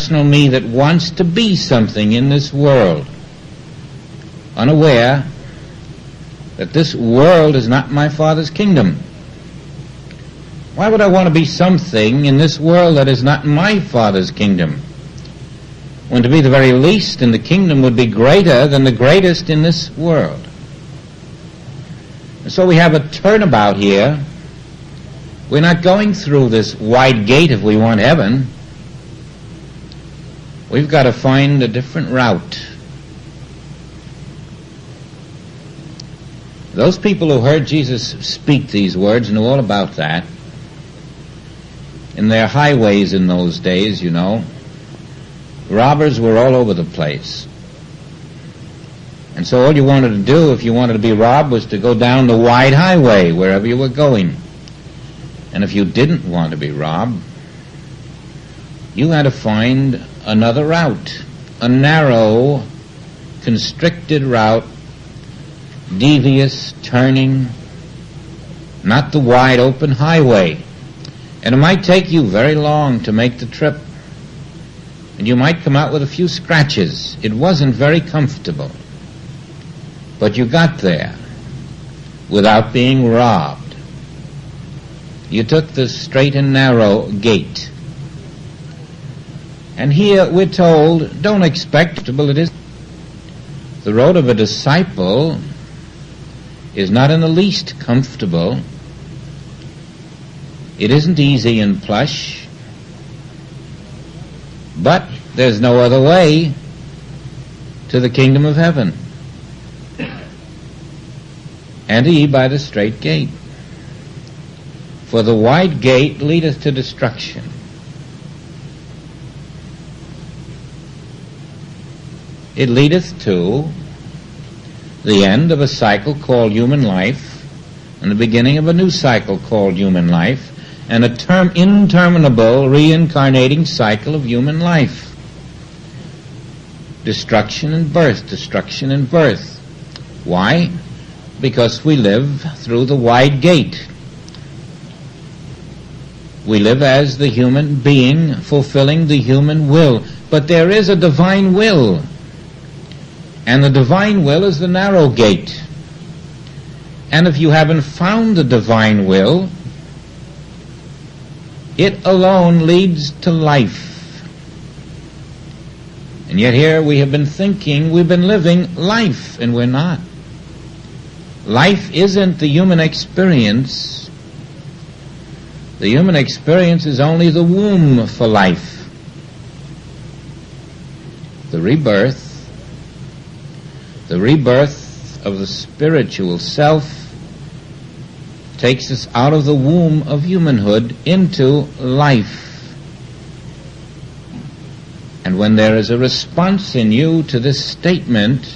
personal me that wants to be something in this world, unaware that this world is not my Father's kingdom. Why would I want to be something in this world that is not my Father's kingdom, when to be the very least in the kingdom would be greater than the greatest in this world? And so we have a turnabout here. We're not going through this wide gate if we want heaven. We've got to find a different route. Those people who heard Jesus speak these words knew all about that. In their highways in those days, you know, robbers were all over the place. And so all you wanted to do if you wanted to be robbed was to go down the wide highway wherever you were going. And if you didn't want to be robbed, you had to find another route, a narrow, constricted route, devious, turning, not the wide open highway. And it might take you very long to make the trip. And you might come out with a few scratches. It wasn't very comfortable. But you got there without being robbed. You took the straight and narrow gate. And here we're told, don't expect, but it is. The road of a disciple is not in the least comfortable. It isn't easy and plush. But there's no other way to the kingdom of heaven. Enter ye by the strait gate. For the wide gate leadeth to destruction. It leadeth to the end of a cycle called human life, and the beginning of a new cycle called human life, and a interminable reincarnating cycle of human life. Destruction and birth, destruction and birth. Why? Because we live through the wide gate. We live as the human being, fulfilling the human will. But there is a divine will. And the divine will is the narrow gate. And if you haven't found the divine will, it alone leads to life. And yet here we have been thinking we've been living life, and we're not. Life isn't the human experience. The human experience is only the womb for life. The rebirth of the spiritual self takes us out of the womb of humanhood into life. And when there is a response in you to this statement,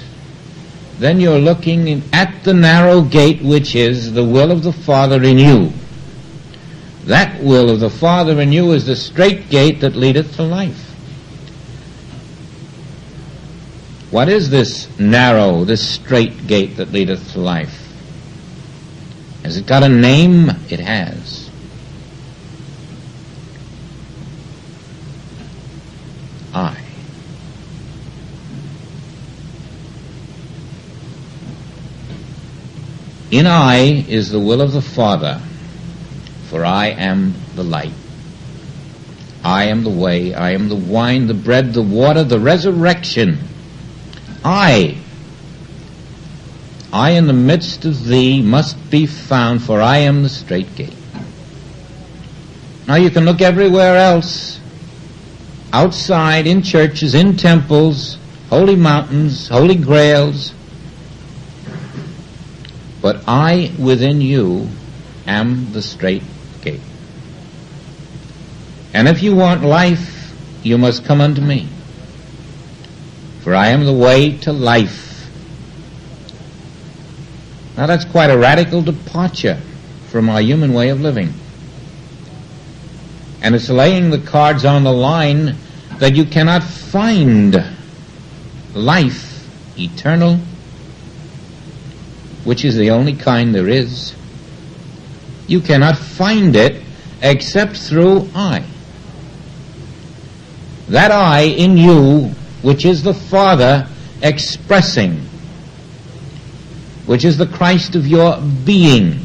then you're looking at the narrow gate, which is the will of the Father in you. That will of the Father in you is the strait gate that leadeth to life. What is this narrow, this strait gate that leadeth to life? Has it got a name? It has. I. In I is the will of the Father, for I am the light. I am the way, I am the wine, the bread, the water, the resurrection. I in the midst of thee must be found, for I am the strait gate. Now you can look everywhere else, outside, in churches, in temples, holy mountains, holy grails, but I within you am the strait gate. And if you want life, you must come unto me. For I am the way to life. Now that's quite a radical departure from our human way of living. And it's laying the cards on the line that you cannot find life eternal, which is the only kind there is. You cannot find it except through I. That I in you, which is the Father expressing, which is the Christ of your being,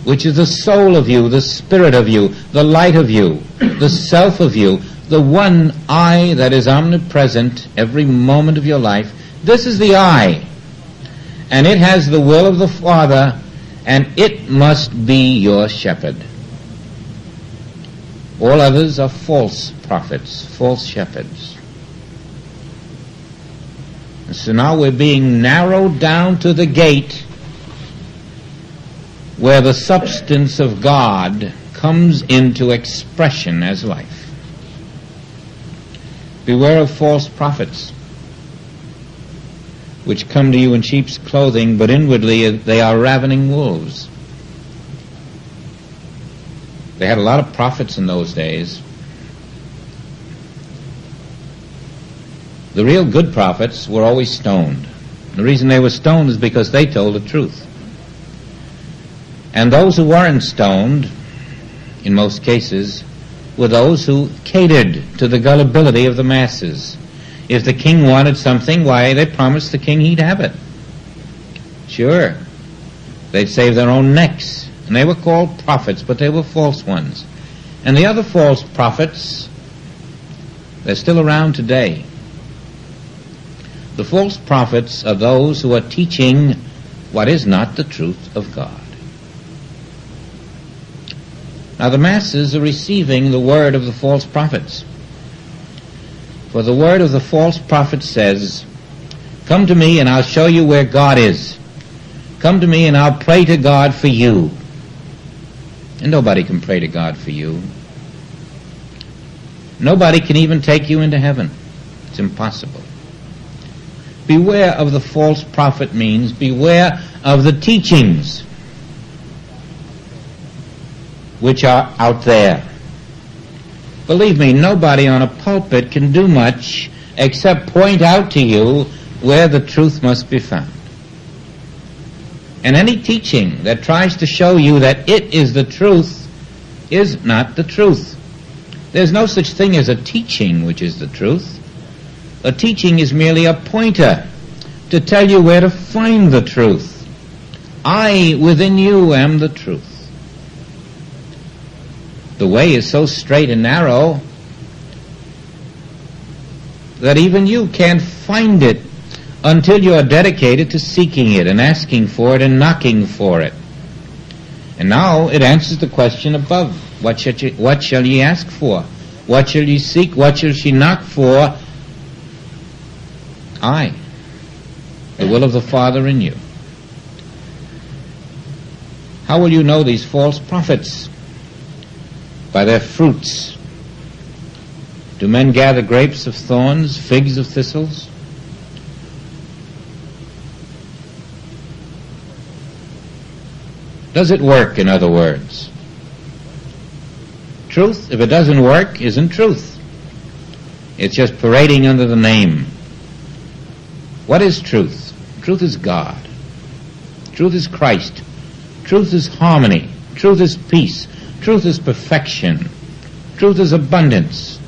which is the soul of you, the spirit of you, the light of you, the self of you, the one I that is omnipresent every moment of your life. This is the I, and it has the will of the Father, and it must be your shepherd. All others are false prophets, false shepherds. And so now we're being narrowed down to the gate where the substance of God comes into expression as life. Beware of false prophets, which come to you in sheep's clothing, but inwardly they are ravening wolves. They had a lot of prophets in those days. The real good prophets were always stoned. The reason they were stoned is because they told the truth. And those who weren't stoned, in most cases, were those who catered to the gullibility of the masses. If the king wanted something, why, they promised the king he'd have it. Sure. They'd save their own necks. And they were called prophets, but they were false ones. And the other false prophets, they're still around today. The false prophets are those who are teaching what is not the truth of God. Now the masses are receiving the word of the false prophets. For the word of the false prophet says, "Come to me and I'll show you where God is. Come to me and I'll pray to God for you." And nobody can pray to God for you. Nobody can even take you into heaven. It's impossible. Beware of the false prophet means beware of the teachings which are out there. Believe me, nobody on a pulpit can do much except point out to you where the truth must be found. And any teaching that tries to show you that it is the truth is not the truth. There's no such thing as a teaching which is the truth. A teaching is merely a pointer to tell you where to find the truth. I within you am the truth. The way is so straight and narrow that even you can't find it until you are dedicated to seeking it and asking for it and knocking for it. And now it answers the question above. What shall ye ask for? What shall ye seek? What shall ye knock for? I, the will of the Father in you. How will you know these false prophets? By their fruits. Do men gather grapes of thorns, figs of thistles? Does it work, in other words? Truth, if it doesn't work, isn't truth. It's just parading under the name. What is truth? Truth is God. Truth is Christ. Truth is harmony. Truth is peace. Truth is perfection. Truth is abundance.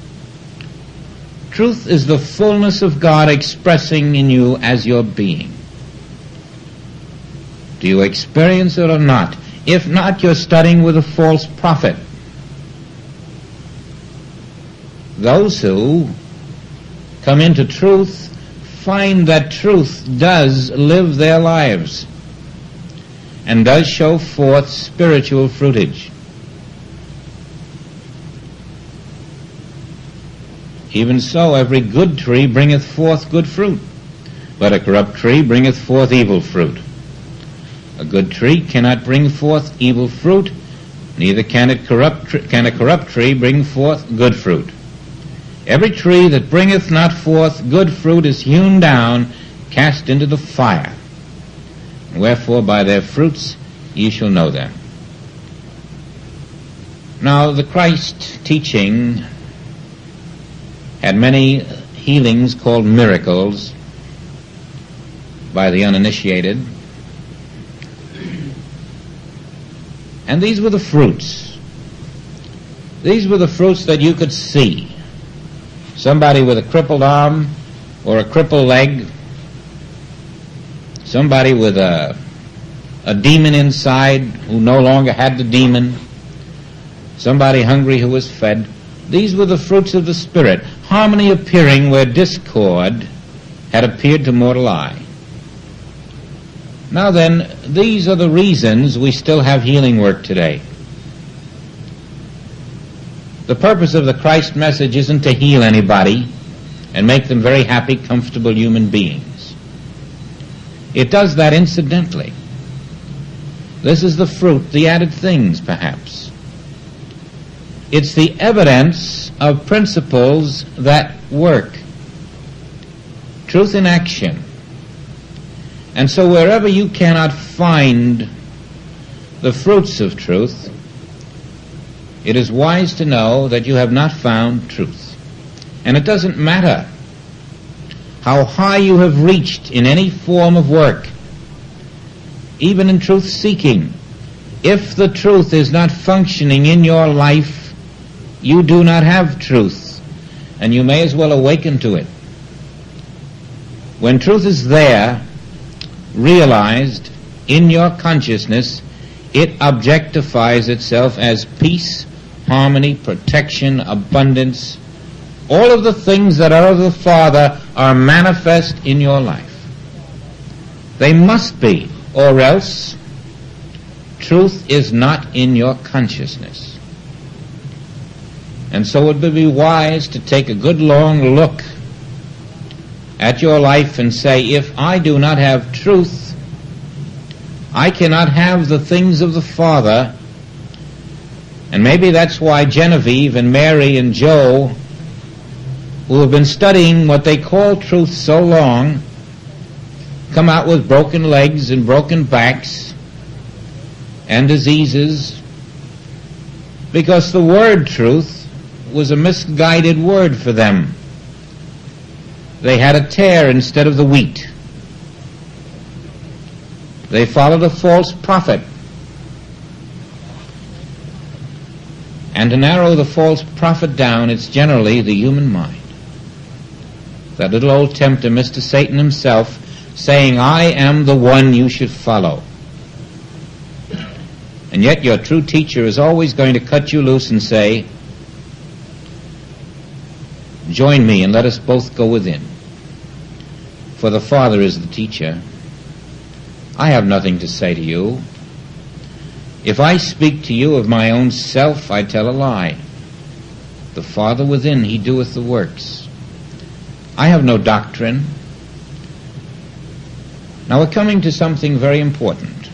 Truth is the fullness of God expressing in you as your being. Do you experience it or not? If not, you're studying with a false prophet. Those who come into truth find that truth does live their lives and does show forth spiritual fruitage. Even so, every good tree bringeth forth good fruit, but a corrupt tree bringeth forth evil fruit. A good tree cannot bring forth evil fruit, neither can a corrupt tree bring forth good fruit. Every tree that bringeth not forth good fruit is hewn down, cast into the fire. Wherefore by their fruits ye shall know them. Now the Christ teaching had many healings called miracles by the uninitiated. And these were the fruits. These were the fruits that you could see. somebody with a crippled arm or a crippled leg, somebody with a demon inside who no longer had the demon, somebody hungry who was fed. These were the fruits of the Spirit, harmony appearing where discord had appeared to mortal eye. Now then, these are the reasons we still have healing work today. The purpose of the Christ message isn't to heal anybody and make them very happy, comfortable human beings. It does that incidentally. This is the fruit, the added things, perhaps. It's the evidence of principles that work. Truth in action. And so wherever you cannot find the fruits of truth, it is wise to know that you have not found truth. And it doesn't matter how high you have reached in any form of work, even in truth-seeking. If the truth is not functioning in your life, you do not have truth, and you may as well awaken to it. When truth is there, realized in your consciousness, it objectifies itself as peace, harmony, protection, abundance. All of the things that are of the Father are manifest in your life. They must be, or else truth is not in your consciousness. And so it would be wise to take a good long look at your life and say, if I do not have truth, I cannot have the things of the Father. And maybe that's why Genevieve and Mary and Joe, who have been studying what they call truth so long, come out with broken legs and broken backs and diseases, because the word truth was a misguided word for them. They had a tare instead of the wheat. They followed a false prophet. And to narrow the false prophet down, it's generally the human mind. That little old tempter, Mr. Satan himself, saying, I am the one you should follow. And yet your true teacher is always going to cut you loose and say, join me and let us both go within. For the Father is the teacher. I have nothing to say to you. If I speak to you of my own self, I tell a lie. The Father within, he doeth the works. I have no doctrine. Now we're coming to something very important.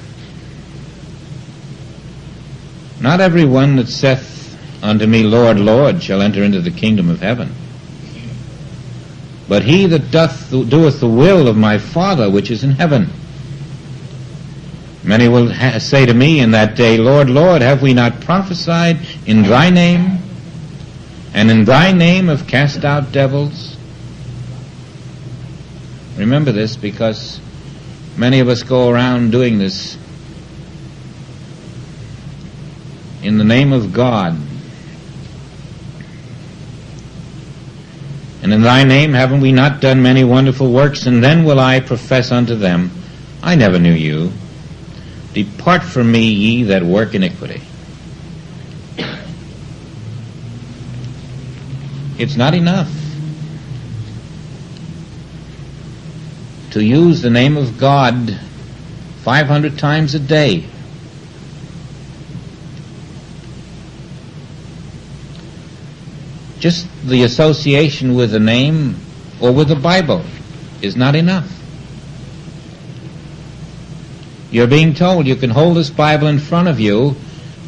Not everyone that saith unto me, Lord, Lord, shall enter into the kingdom of heaven, but he that doeth the will of my Father which is in heaven. Many will say to me in that day, Lord, Lord, have we not prophesied in thy name, and in thy name have cast out devils? Remember this, because many of us go around doing this in the name of God. And in thy name haven't we not done many wonderful works? And then will I profess unto them, I never knew you. Depart from me, ye that work iniquity. It's not enough to use the name of God 500 times a day. Just the association with the name or with the Bible is not enough. You're being told you can hold this Bible in front of you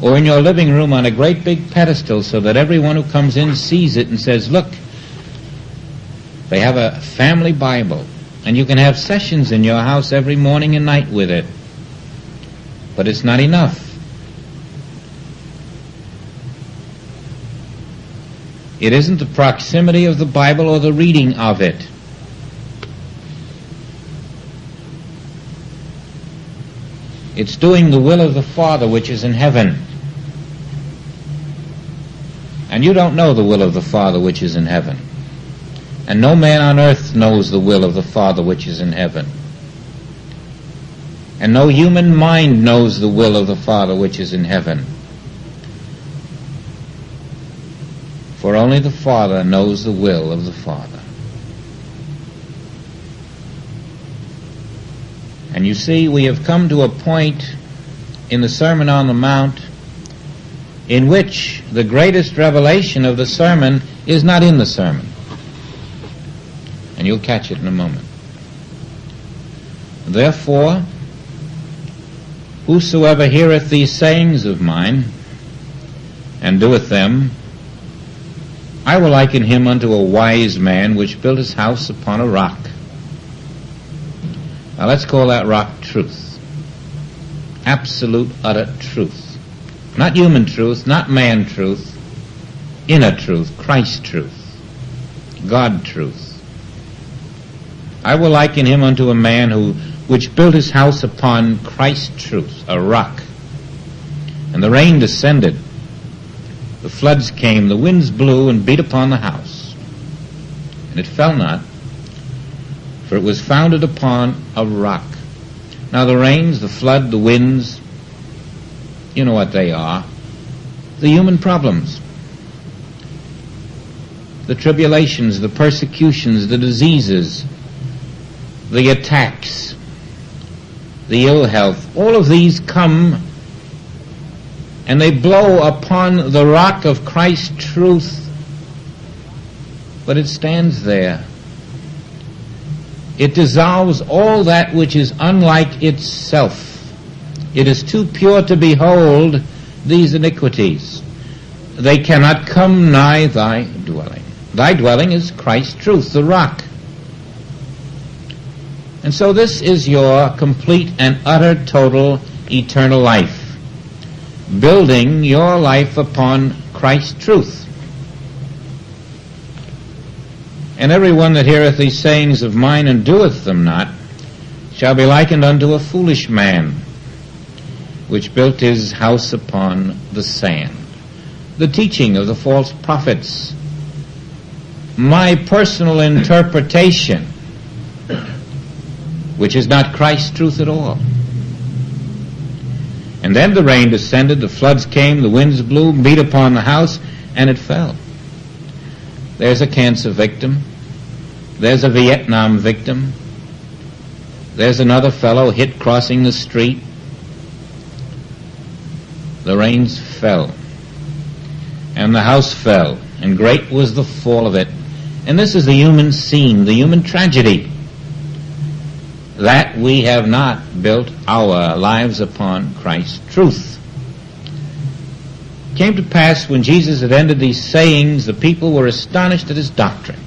or in your living room on a great big pedestal so that everyone who comes in sees it and says, look, they have a family Bible, and you can have sessions in your house every morning and night with it. But it's not enough. It isn't the proximity of the Bible or the reading of it. It's doing the will of the Father which is in heaven. And you don't know the will of the Father which is in heaven. And no man on earth knows the will of the Father which is in heaven. And no human mind knows the will of the Father which is in heaven. For only the Father knows the will of the Father. And you see, we have come to a point in the Sermon on the Mount in which the greatest revelation of the sermon is not in the sermon. And you'll catch it in a moment. Therefore, whosoever heareth these sayings of mine, and doeth them, I will liken him unto a wise man which built his house upon a rock. Now let's call that rock truth. Absolute, utter truth. Not human truth, not man truth, inner truth, Christ truth, God truth. I will liken him unto a man which built his house upon Christ truth, a rock. And the rain descended, the floods came, the winds blew and beat upon the house. And it fell not, for it was founded upon a rock. Now the rains, the flood, the winds, you know what they are. The human problems. The tribulations, the persecutions, the diseases, the attacks, the ill health. All of these come and they blow upon the rock of Christ's truth, but it stands there. It dissolves all that which is unlike itself. It is too pure to behold these iniquities. They cannot come nigh thy dwelling. Thy dwelling is Christ's truth, the rock. And so this is your complete and utter, total, eternal life. Building your life upon Christ's truth. And every one that heareth these sayings of mine and doeth them not shall be likened unto a foolish man which built his house upon the sand. The teaching of the false prophets. My personal interpretation, which is not Christ's truth at all. And then the rain descended, the floods came, the winds blew, beat upon the house, and it fell. There's a cancer victim. There's a Vietnam victim. There's another fellow hit crossing the street. The rains fell, and the house fell, and great was the fall of it. And this is the human scene, the human tragedy, that we have not built our lives upon Christ's truth. It came to pass when Jesus had ended these sayings, the people were astonished at his doctrine.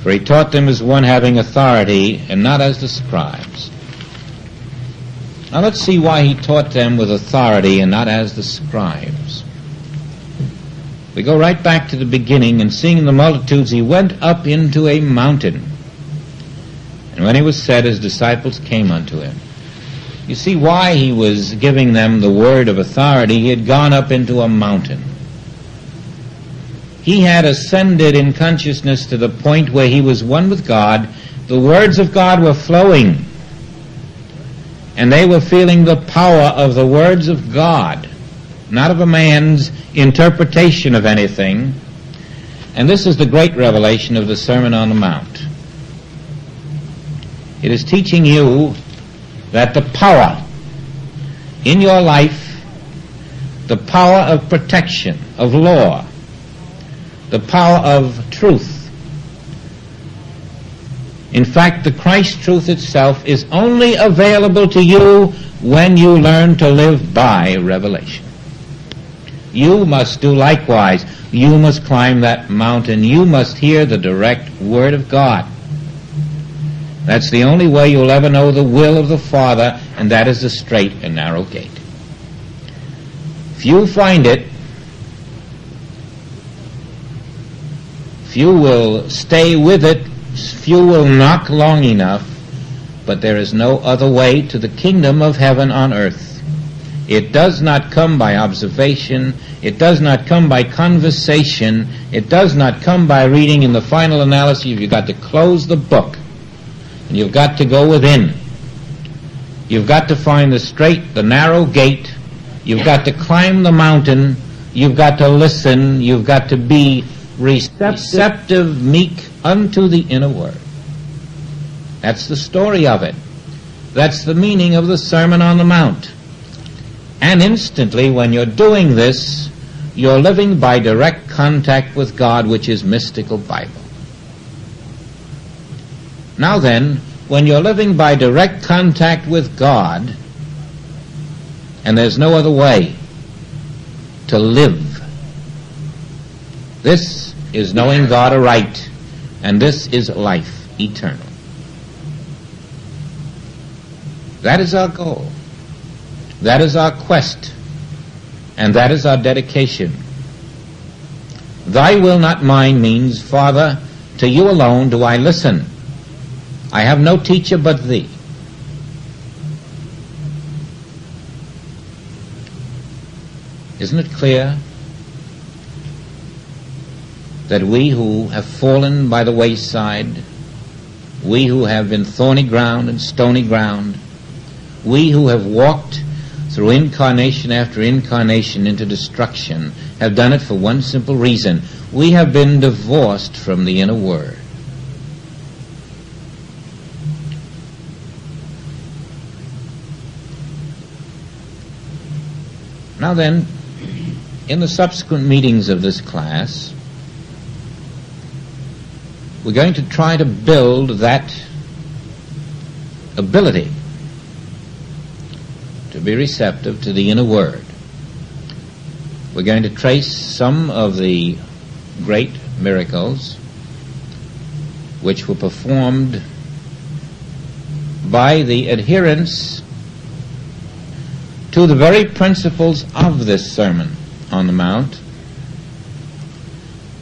For he taught them as one having authority, and not as the scribes. Now let's see why he taught them with authority and not as the scribes. We go right back to the beginning, and seeing the multitudes, he went up into a mountain. And when he was set, his disciples came unto him. You see why he was giving them the word of authority. He had gone up into a mountain. He had ascended in consciousness to the point where he was one with God. The words of God were flowing, and they were feeling the power of the words of God, not of a man's interpretation of anything. And this is the great revelation of the Sermon on the Mount. It is teaching you that the power in your life, the power of protection, of law, the power of truth, in fact, the Christ truth itself is only available to you when you learn to live by revelation. You must do likewise. You must climb that mountain. You must hear the direct word of God. That's the only way you'll ever know the will of the Father, and that is the straight and narrow gate. Few find it. Few will stay with it. Few will knock long enough. But there is no other way to the kingdom of heaven on earth. It does not come by observation. It does not come by conversation. It does not come by reading. In the final analysis, you've got to close the book, and you've got to go within. You've got to find the narrow gate. You've got to climb the mountain. You've got to listen. You've got to be receptive, meek unto the inner word. That's the story of it. That's the meaning of the Sermon on the Mount. And instantly, when you're doing this, you're living by direct contact with God, which is mystical Bible. Now then, when you're living by direct contact with God, and there's no other way to live, this is knowing God aright, and this is life eternal. That is our goal. That is our quest, and that is our dedication. Thy will, not mine, means, Father, to you alone do I listen. I have no teacher but thee. Isn't it clear that we who have fallen by the wayside, we who have been thorny ground and stony ground, we who have walked through incarnation after incarnation into destruction, have done it for one simple reason: we have been divorced from the inner word. Now then, in the subsequent meetings of this class, we're going to try to build that ability to be receptive to the inner word. We're going to trace some of the great miracles which were performed by the adherents to the very principles of this Sermon on the Mount.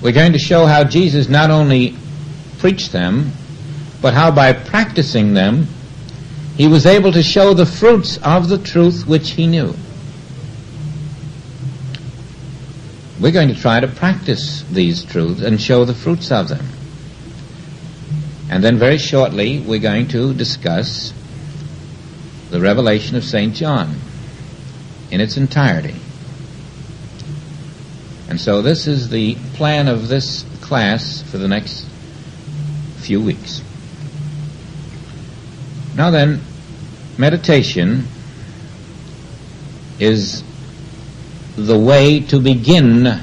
We're going to show how Jesus not only preached them, but how by practicing them, he was able to show the fruits of the truth which he knew. We're going to try to practice these truths and show the fruits of them. And then very shortly, we're going to discuss the revelation of St. John in its entirety. And so this is the plan of this class for the next few weeks. Now then, meditation is the way to begin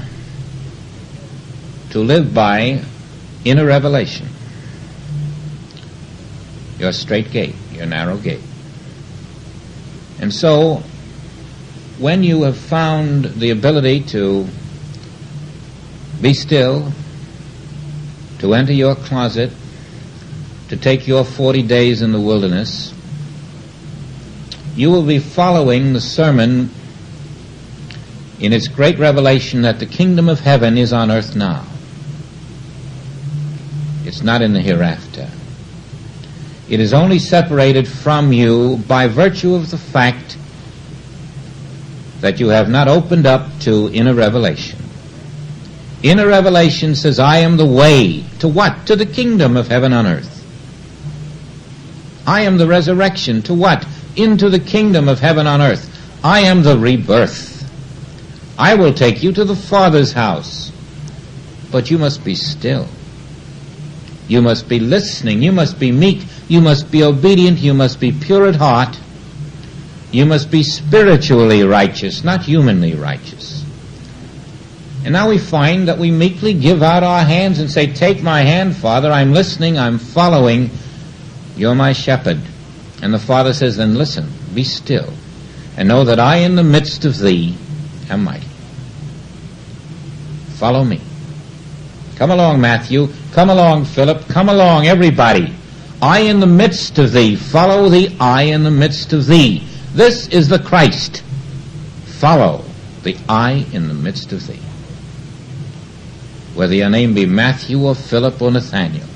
to live by inner revelation. Your straight gate, your narrow gate. And so, when you have found the ability to be still, to enter your closet, to take your 40 days in the wilderness, you will be following the sermon in its great revelation that the kingdom of heaven is on earth now. It's not in the hereafter. It is only separated from you by virtue of the fact that you have not opened up to inner revelation. Inner revelation says, I am the way to what? To the kingdom of heaven on earth. I am the resurrection to what? Into the kingdom of heaven on earth. I am the rebirth. I will take you to the Father's house. But you must be still. You must be listening. You must be meek. You must be obedient. You must be pure at heart. You must be spiritually righteous, not humanly righteous. And now we find that we meekly give out our hands and say, take my hand, Father. I'm listening. I'm following. You're my shepherd. And the Father says, then listen, be still, and know that I in the midst of thee am mighty. Follow me. Come along, Matthew. Come along, Philip. Come along, everybody. I in the midst of thee. Follow the I in the midst of thee. This is the Christ. Follow the I in the midst of thee. Whether your name be Matthew or Philip or Nathaniel.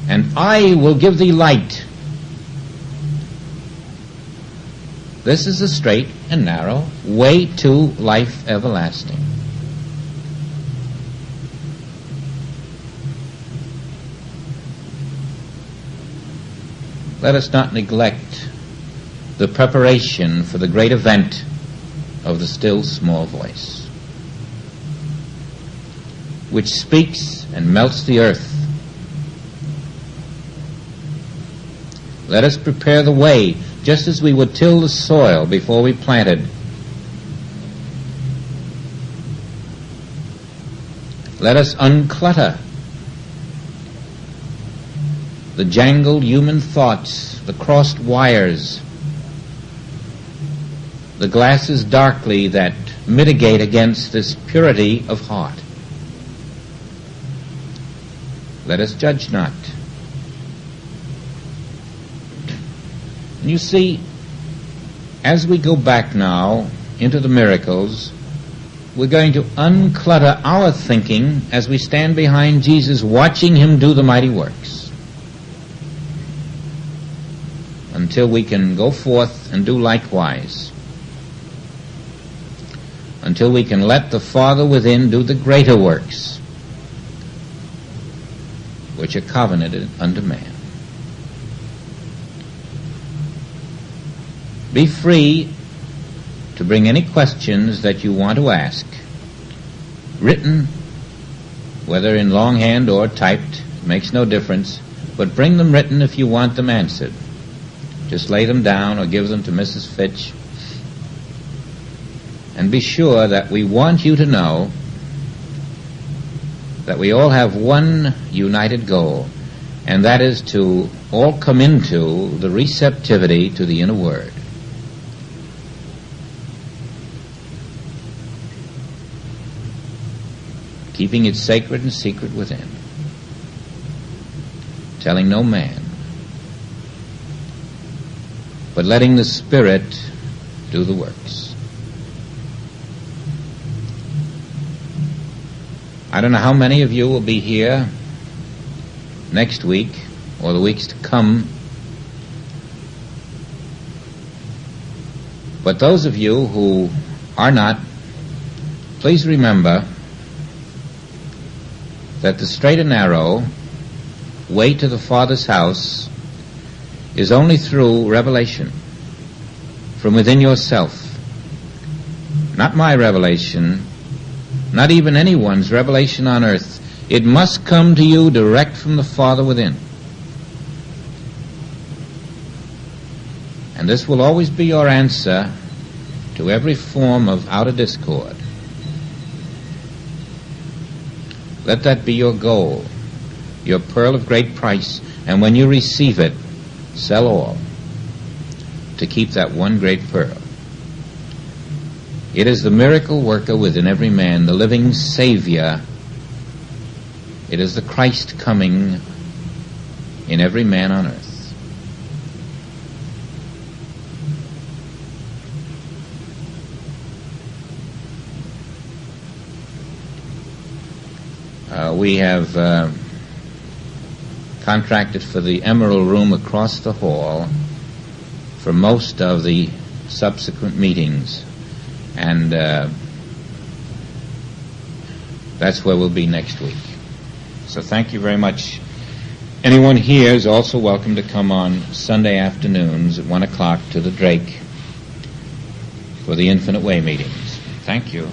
And I will give thee light. This is the straight and narrow way to life everlasting. Let us not neglect the preparation for the great event of the still small voice, which speaks and melts the earth. Let us prepare the way, just as we would till the soil before we planted. Let us unclutter the jangled human thoughts, the crossed wires, the glasses darkly that mitigate against this purity of heart. Let us judge not. And you see, as we go back now into the miracles, we're going to unclutter our thinking as we stand behind Jesus, watching him do the mighty works, until we can go forth and do likewise, until we can let the Father within do the greater works, which are covenanted unto man. Be free to bring any questions that you want to ask, written, whether in longhand or typed, makes no difference, but bring them written if you want them answered. Just lay them down or give them to Mrs. Fitch. And be sure that we want you to know that we all have one united goal, and that is to all come into the receptivity to the inner word. Keeping it sacred and secret within, telling no man, but letting the Spirit do the works. I don't know how many of you will be here next week or the weeks to come, but those of you who are not, please remember that the straight and narrow way to the Father's house is only through revelation from within yourself. Not my revelation, not even anyone's revelation on earth. It must come to you direct from the Father within. And this will always be your answer to every form of outer discord. Let that be your goal, your pearl of great price, and when you receive it, sell all to keep that one great pearl. It is the miracle worker within every man, the living Savior. It is the Christ coming in every man on earth. We have contracted for the Emerald Room across the hall for most of the subsequent meetings, and that's where we'll be next week. So thank you very much. Anyone here is also welcome to come on Sunday afternoons at 1 o'clock to the Drake for the Infinite Way meetings. Thank you.